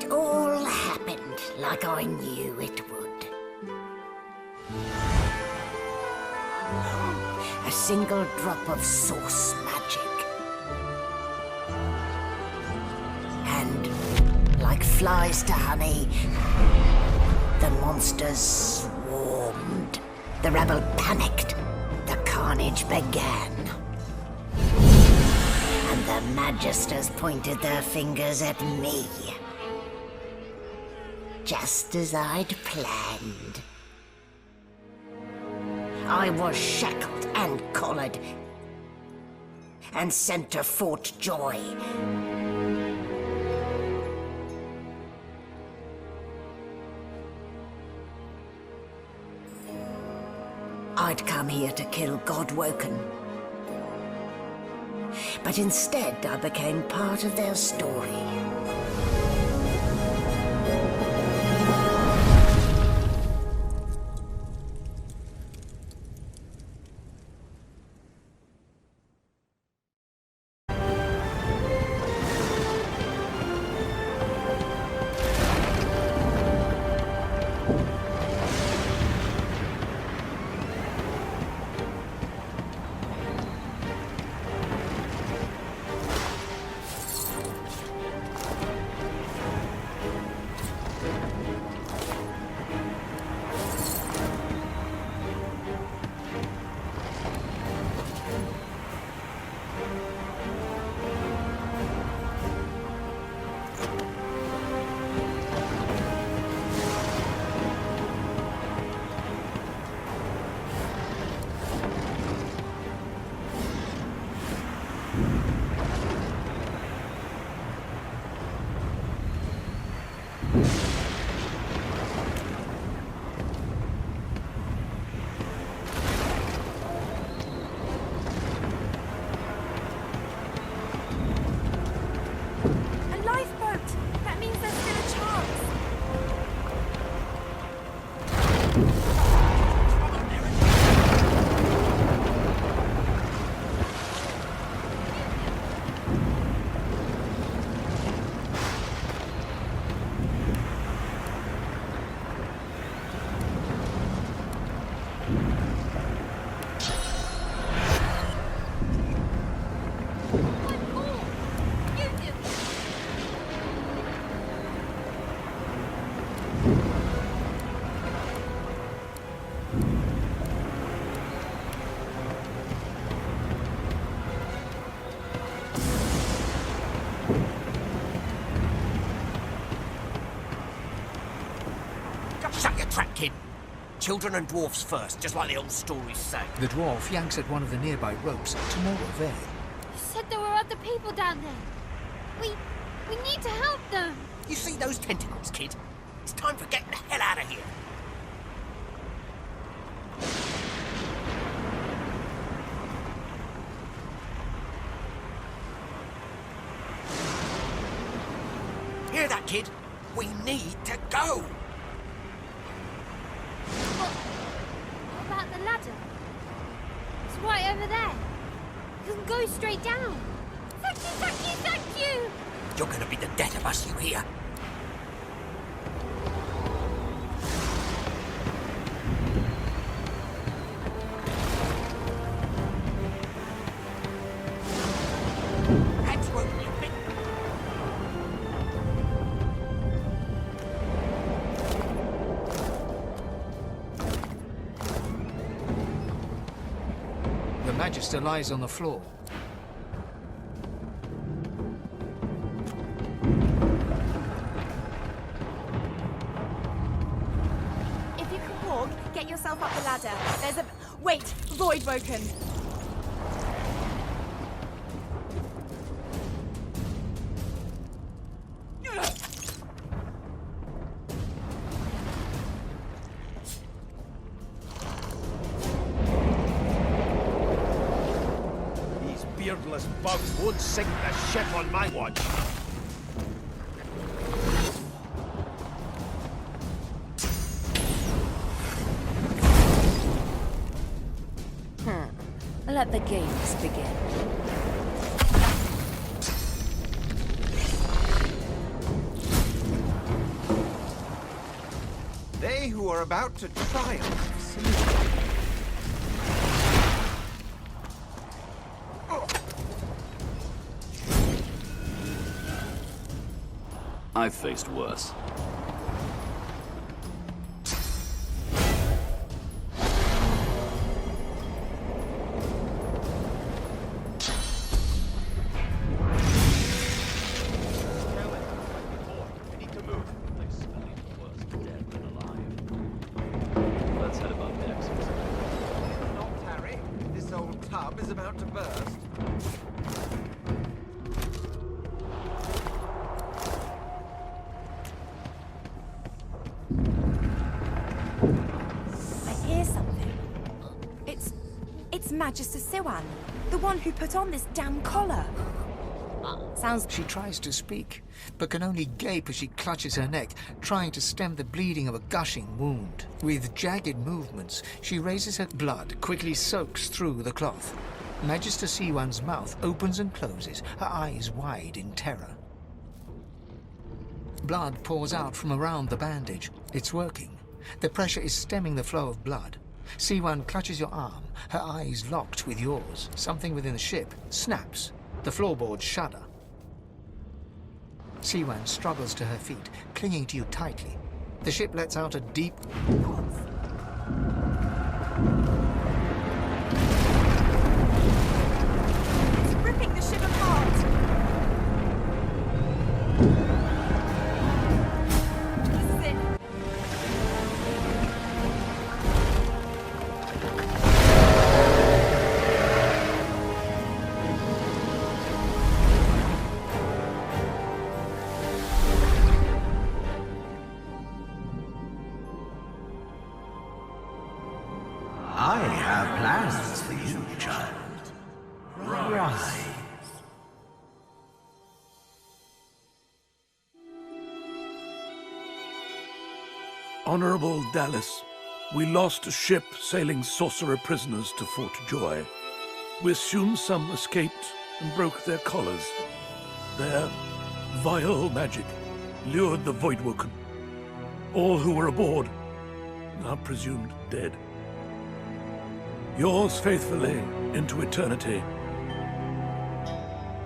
It all happened like I knew it would. A single drop of source magic. And, like flies to honey, the monsters swarmed. The rebel panicked. The carnage began. And the Magisters pointed their fingers at me. Just as I'd planned. I was shackled and collared. And sent to Fort Joy. I'd come here to kill Godwoken. But instead, I became part of their story. Children and dwarfs first, just like the old stories say. The dwarf yanks at one of the nearby ropes, to no avail. You said there were other people down there. We need to help them. You see those tentacles, kid? It's time for getting the hell out of here. Hear that, kid? We need to go. What about the ladder? It's right over there. You can go straight down. Thank you, thank you, thank you! You're gonna be the death of us, you hear? Hands won't you fit? The Magister lies on the floor. If you can walk, get yourself up the ladder. There's a... Wait! Void broken! Beardless bugs won't sink the ship on my watch. Let the games begin. They who are about to triumph salute. I've faced worse. We need to move. I smell even worse dead than alive. Let's head above decks. Not Harry. This old tub is about to burst. I hear something. It's Magister Siwan, the one who put on this damn collar. Sounds... She tries to speak, but can only gape as she clutches her neck, trying to stem the bleeding of a gushing wound. With jagged movements, she raises her blood, quickly soaks through the cloth. Magister Siwan's mouth opens and closes, her eyes wide in terror. Blood pours out from around the bandage. It's working. The pressure is stemming the flow of blood. Siwan clutches your arm, her eyes locked with yours. Something within the ship snaps. The floorboards shudder. Siwan struggles to her feet, clinging to you tightly. The ship lets out a deep... It's ripping the ship apart. This is it. I have plans for you, child. Rise. Honorable Dallas, we lost a ship sailing sorcerer prisoners to Fort Joy. We assume some escaped and broke their collars. Their vile magic lured the Voidwoken. All who were aboard are presumed dead. Yours faithfully into eternity,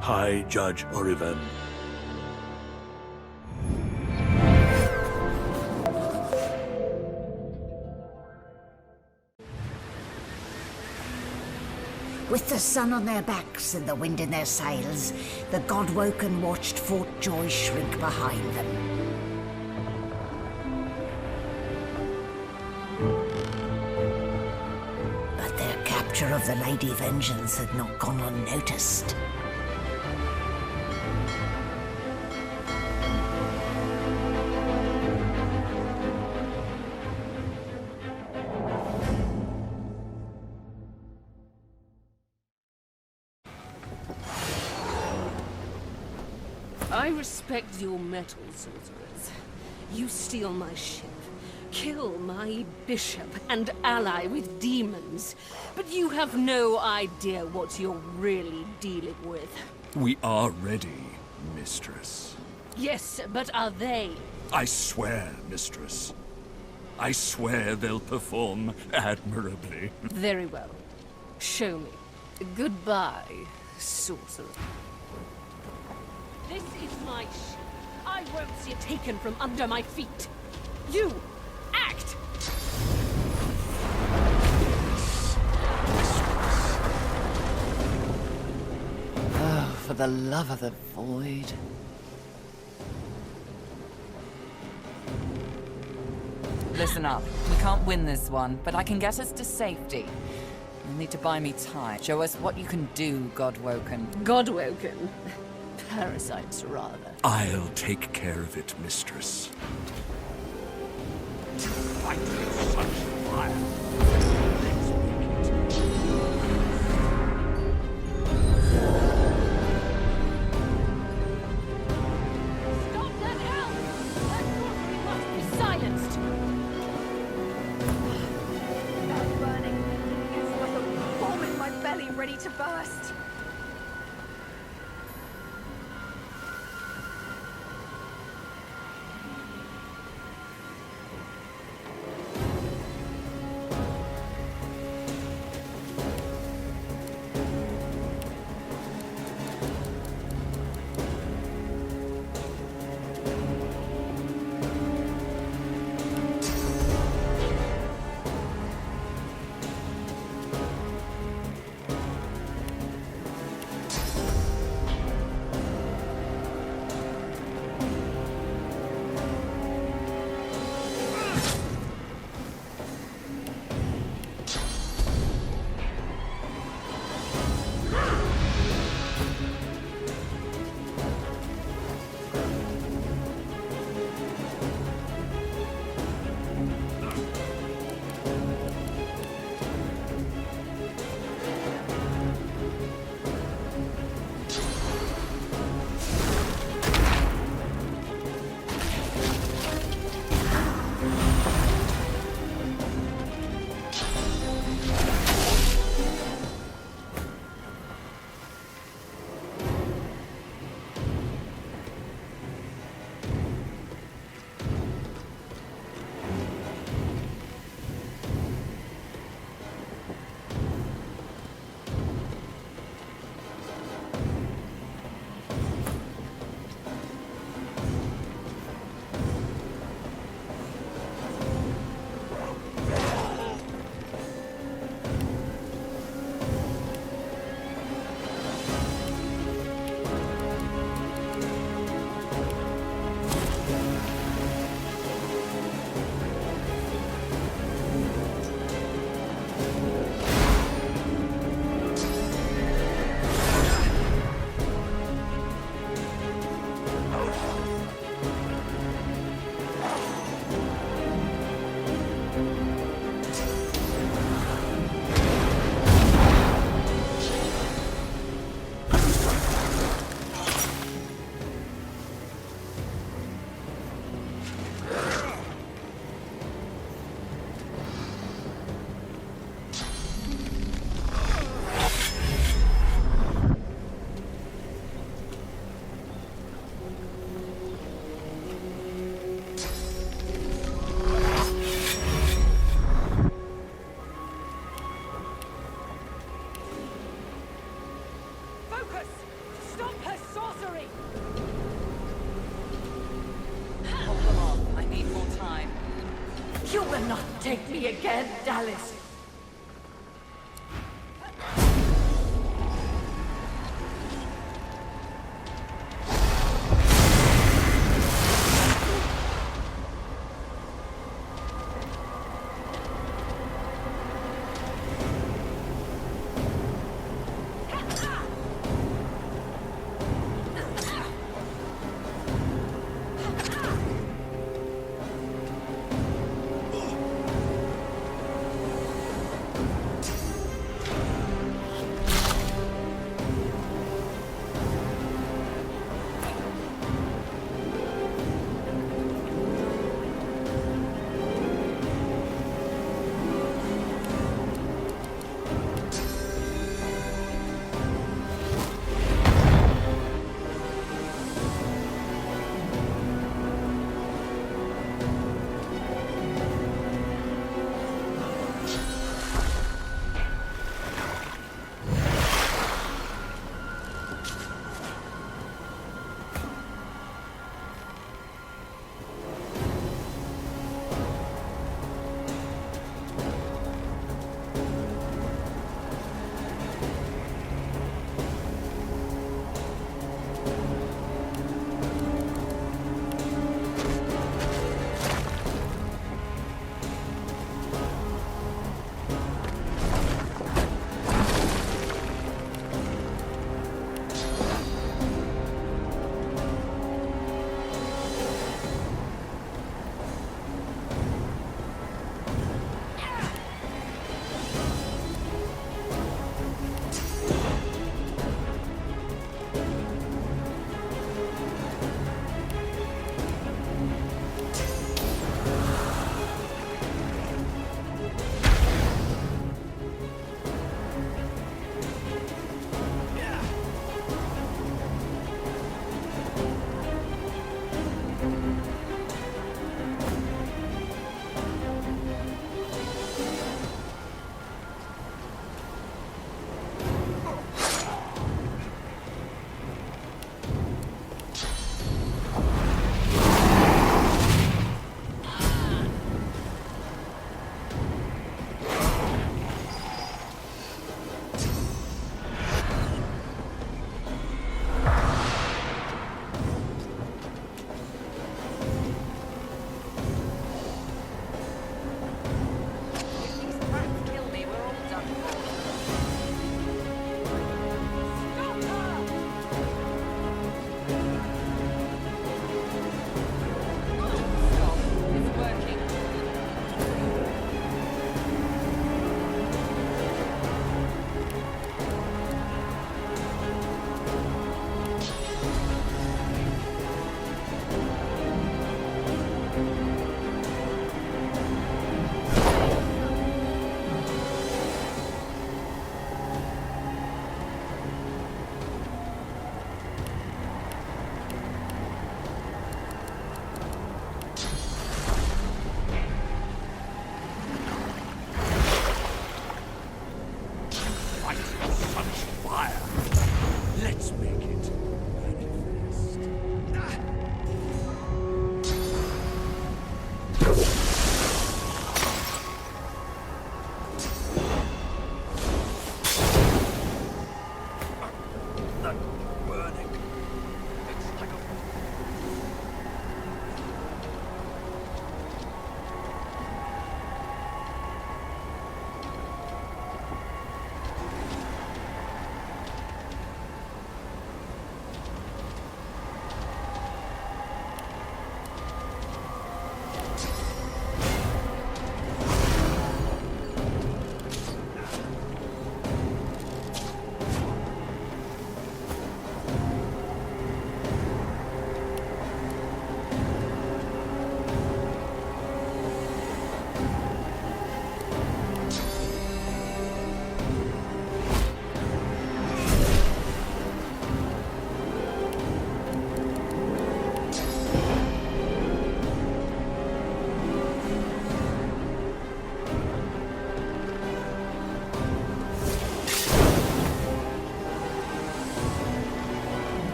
High Judge Oriven. With the sun on their backs and the wind in their sails, the Godwoken watched Fort Joy shrink behind them. But their capture of the Lady Vengeance had not gone unnoticed. I respect your mettle, sorcerers. You steal my ship, kill my bishop, and ally with demons. But you have no idea what you're really dealing with. We are ready, mistress. Yes, but are they? I swear, mistress. I swear they'll perform admirably. Very well. Show me. Goodbye, sorcerer. This is my ship. I won't see it taken from under my feet. You, act! Oh, for the love of the void. Listen up. We can't win this one, but I can get us to safety. You'll need to buy me time. Show us what you can do, Godwoken. Godwoken? Parasites, rather. I'll take care of it, mistress. Fight with such fire. Let's make it. Stop that elf! That sorcery must be silenced! That burning is like a bomb in my belly ready to burst. You will not take me again, Dallas.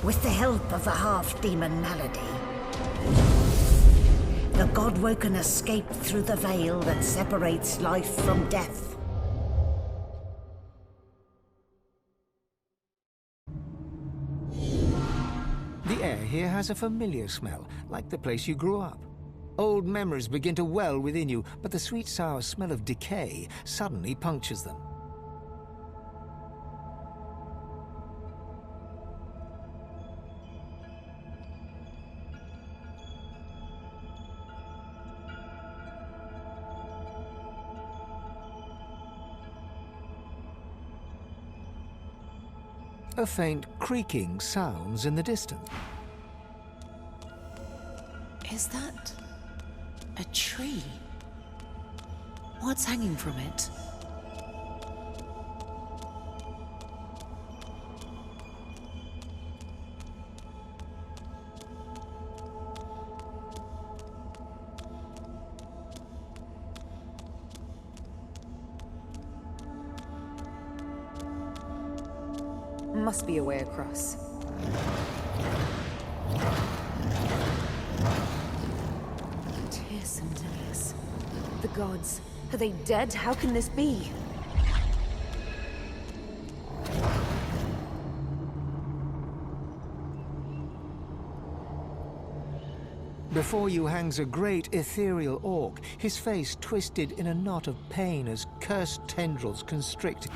With the help of a half-demon malady, the Godwoken escaped through the veil that separates life from death. The air here has a familiar smell, like the place you grew up. Old memories begin to well within you, but the sweet sour smell of decay suddenly punctures them. A faint creaking sounds in the distance. Is that a tree? What's hanging from it? Must be a way across. Tears. The gods. Are they dead? How can this be? Before you hangs a great ethereal orc, his face twisted in a knot of pain as cursed tendrils constrict.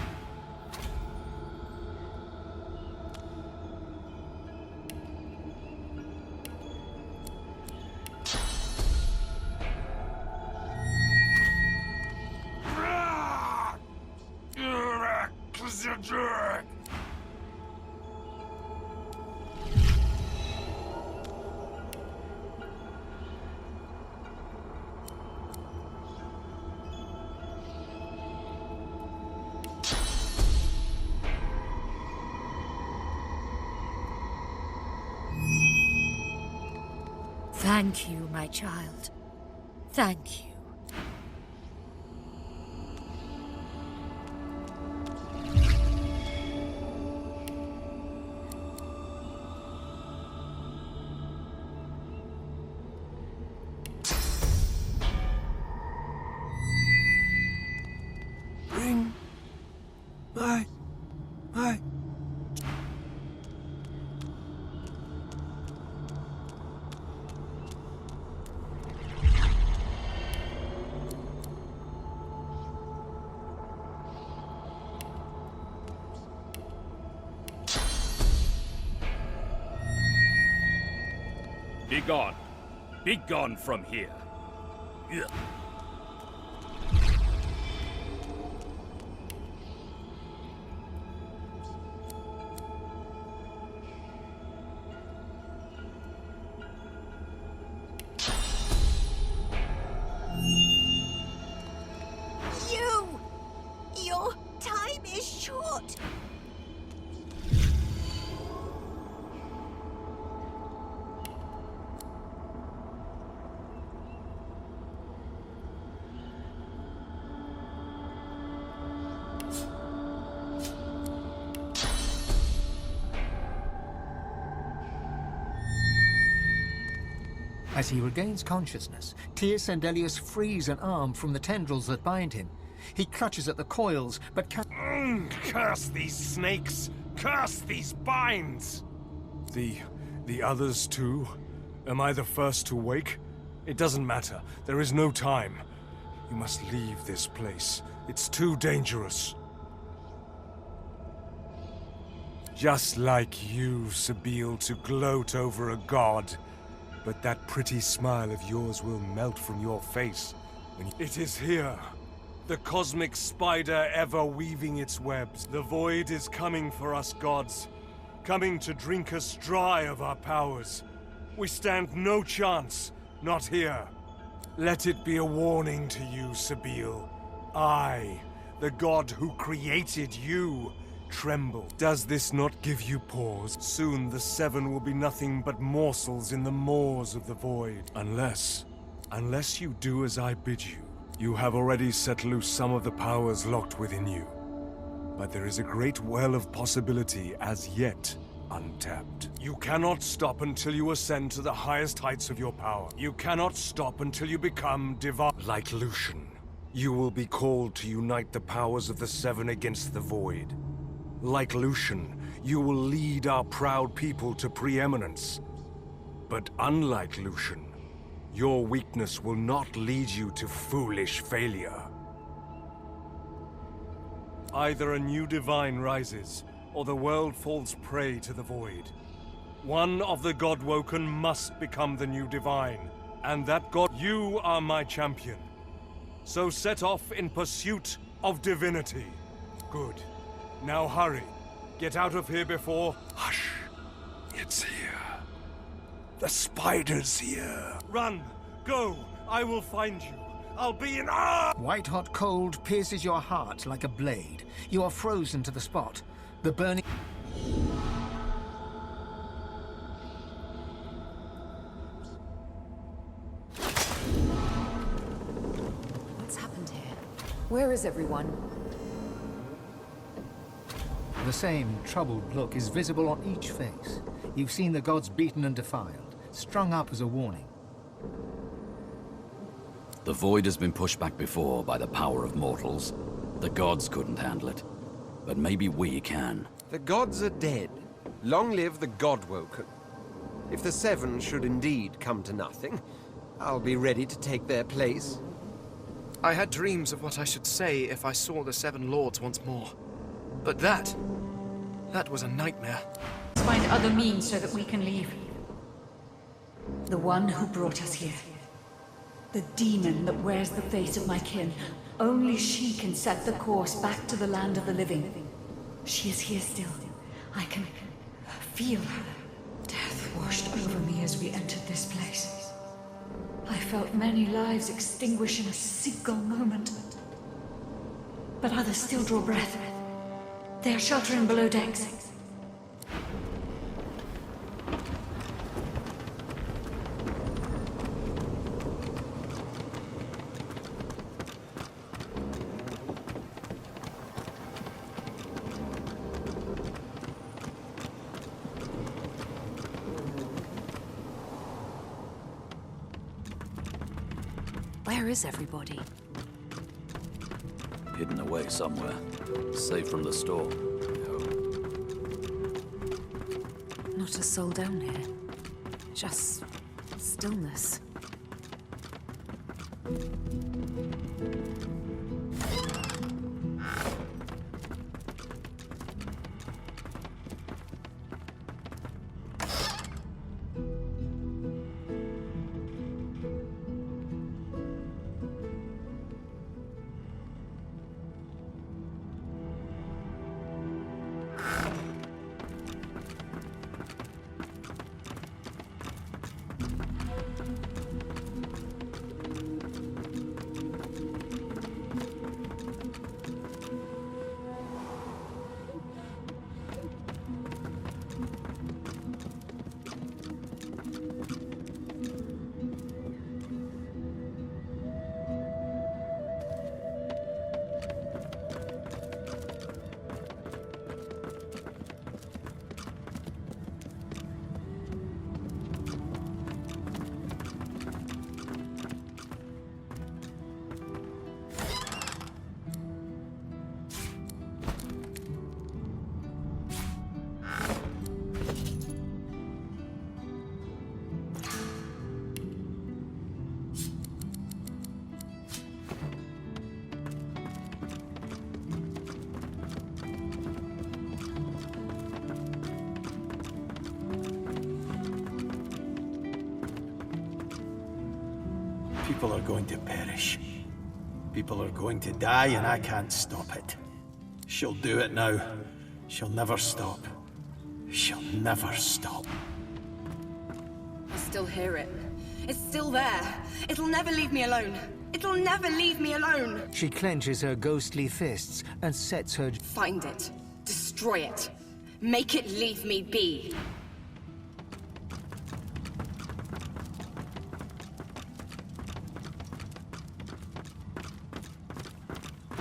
Thank you, my child. Thank you. Bring my... Be gone. Be gone from here. Ugh. Your time is short. As he regains consciousness, Tyr Sendelius frees an arm from the tendrils that bind him. He clutches at the coils, but Curse these snakes! Curse these binds! The others too? Am I the first to wake? It doesn't matter. There is no time. You must leave this place. It's too dangerous. Just like you, Sabine, to gloat over a god. But that pretty smile of yours will melt from your face when it is here. The cosmic spider ever weaving its webs. The void is coming for us gods. Coming to drink us dry of our powers. We stand no chance, not here. Let it be a warning to you, Sabine. I, the god who created you, tremble. Does this not give you pause? Soon the Seven will be nothing but morsels in the maws of the void. Unless you do as I bid you. You have already set loose some of the powers locked within you. But there is a great well of possibility as yet untapped. You cannot stop until you ascend to the highest heights of your power. You cannot stop until you become divine. Like Lucian, you will be called to unite the powers of the Seven against the Void. Like Lucian, you will lead our proud people to preeminence. But unlike Lucian, your weakness will not lead you to foolish failure. Either a new divine rises, or the world falls prey to the Void. One of the Godwoken must become the new divine, and that God... You are my champion. So set off in pursuit of divinity. Good. Now hurry. Get out of here before... Hush. It's here. The spider's here. Run! Go! I will find you. I'll be in... White-hot cold pierces your heart like a blade. You are frozen to the spot. The burning... What's happened here? Where is everyone? The same troubled look is visible on each face. You've seen the gods beaten and defiled, strung up as a warning. The Void has been pushed back before by the power of mortals. The gods couldn't handle it. But maybe we can. The gods are dead. Long live the Godwoken. If the Seven should indeed come to nothing, I'll be ready to take their place. I had dreams of what I should say if I saw the Seven Lords once more. But that was a nightmare. Let's find other means so that we can leave. The one who brought us here. The demon that wears the face of my kin. Only she can set the course back to the land of the living. She is here still. I can feel her. Death washed over me as we entered this place. I felt many lives extinguish in a single moment. But others still draw breath. They are sheltering below decks. Where is everybody? Hidden away somewhere. Safe from the storm. Not a soul down here. Just stillness. People are going to perish. People are going to die, and I can't stop it. She'll do it now. She'll never stop. She'll never stop. I still hear it. It's still there. It'll never leave me alone. It'll never leave me alone. She clenches her ghostly fists and sets her... Find it. Destroy it. Make it leave me be.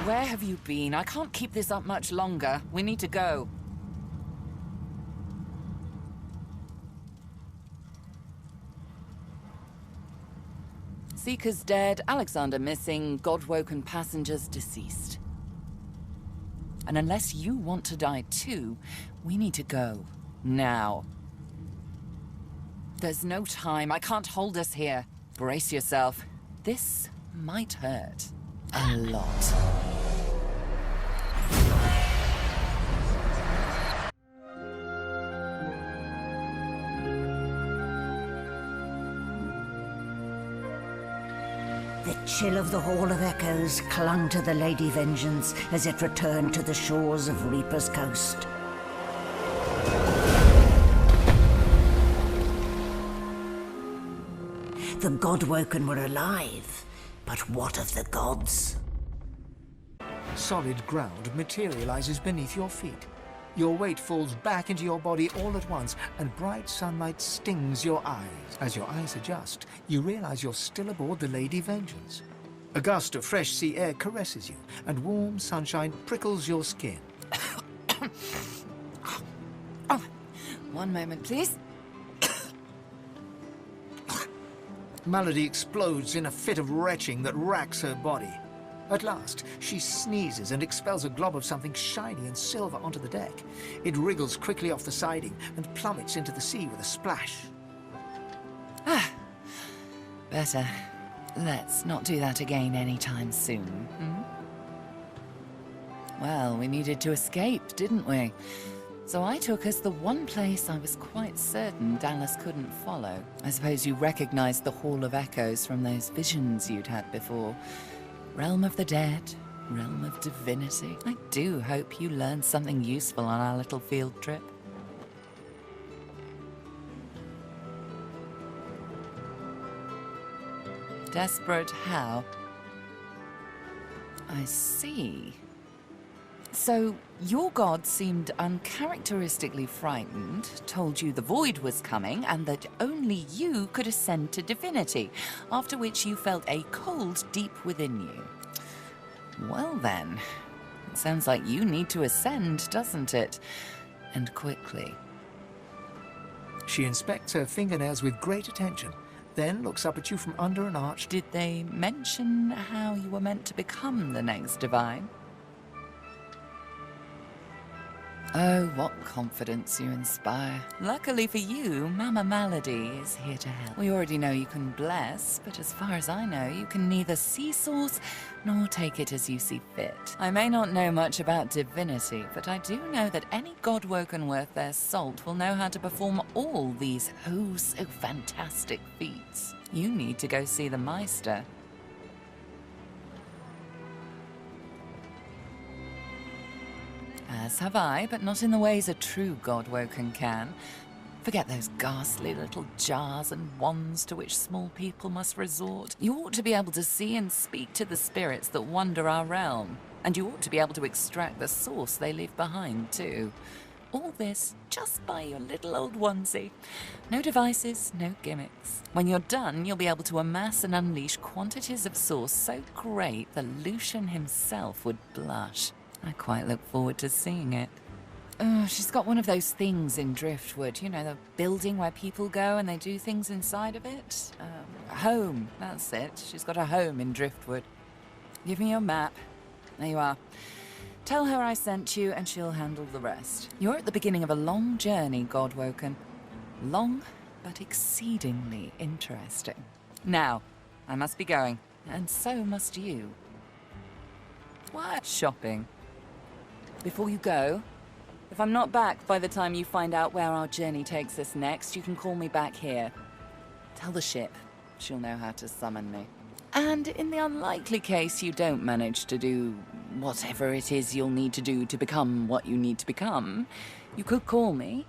Where have you been? I can't keep this up much longer. We need to go. Seekers dead, Alexander missing, God-woken passengers deceased. And unless you want to die too, we need to go. Now. There's no time. I can't hold us here. Brace yourself. This might hurt. A lot. The chill of the Hall of Echoes clung to the Lady Vengeance as it returned to the shores of Reaper's Coast. The Godwoken were alive, but what of the gods? Solid ground materializes beneath your feet. Your weight falls back into your body all at once, and bright sunlight stings your eyes. As your eyes adjust, you realize you're still aboard the Lady Vengeance. A gust of fresh sea air caresses you, and warm sunshine prickles your skin. Oh, one moment, please. Malady explodes in a fit of retching that racks her body. At last, she sneezes and expels a glob of something shiny and silver onto the deck. It wriggles quickly off the siding and plummets into the sea with a splash. Ah, better. Let's not do that again anytime soon. Hmm? Well, we needed to escape, didn't we? So I took us the one place I was quite certain Dallas couldn't follow. I suppose you recognized the Hall of Echoes from those visions you'd had before. Realm of the dead, realm of divinity. I do hope you learned something useful on our little field trip. Desperate how? I see. So, your god seemed uncharacteristically frightened, told you the void was coming, and that only you could ascend to divinity, after which you felt a cold deep within you. Well then, it sounds like you need to ascend, doesn't it? And quickly. She inspects her fingernails with great attention, then looks up at you from under an arch. Did they mention how you were meant to become the next divine? Oh, what confidence you inspire. Luckily for you, Mama Malady is here to help. We already know you can bless, but as far as I know, you can neither see source nor take it as you see fit. I may not know much about divinity, but I do know that any godwoken worth their salt will know how to perform all these oh so fantastic feats. You need to go see the Meister. As have I, but not in the ways a true Godwoken can. Forget those ghastly little jars and wands to which small people must resort. You ought to be able to see and speak to the spirits that wander our realm. And you ought to be able to extract the source they leave behind, too. All this just by your little old onesie. No devices, no gimmicks. When you're done, you'll be able to amass and unleash quantities of source so great that Lucian himself would blush. I quite look forward to seeing it. Oh, she's got one of those things in Driftwood. You know, the building where people go and they do things inside of it? A home, that's it. She's got a home in Driftwood. Give me your map. There you are. Tell her I sent you and she'll handle the rest. You're at the beginning of a long journey, Godwoken. Long, but exceedingly interesting. Now, I must be going, and so must you. What? Shopping. Before you go, if I'm not back by the time you find out where our journey takes us next, you can call me back here. Tell the ship. She'll know how to summon me. And in the unlikely case you don't manage to do whatever it is you'll need to do to become what you need to become, you could call me,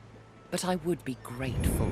but I would be grateful.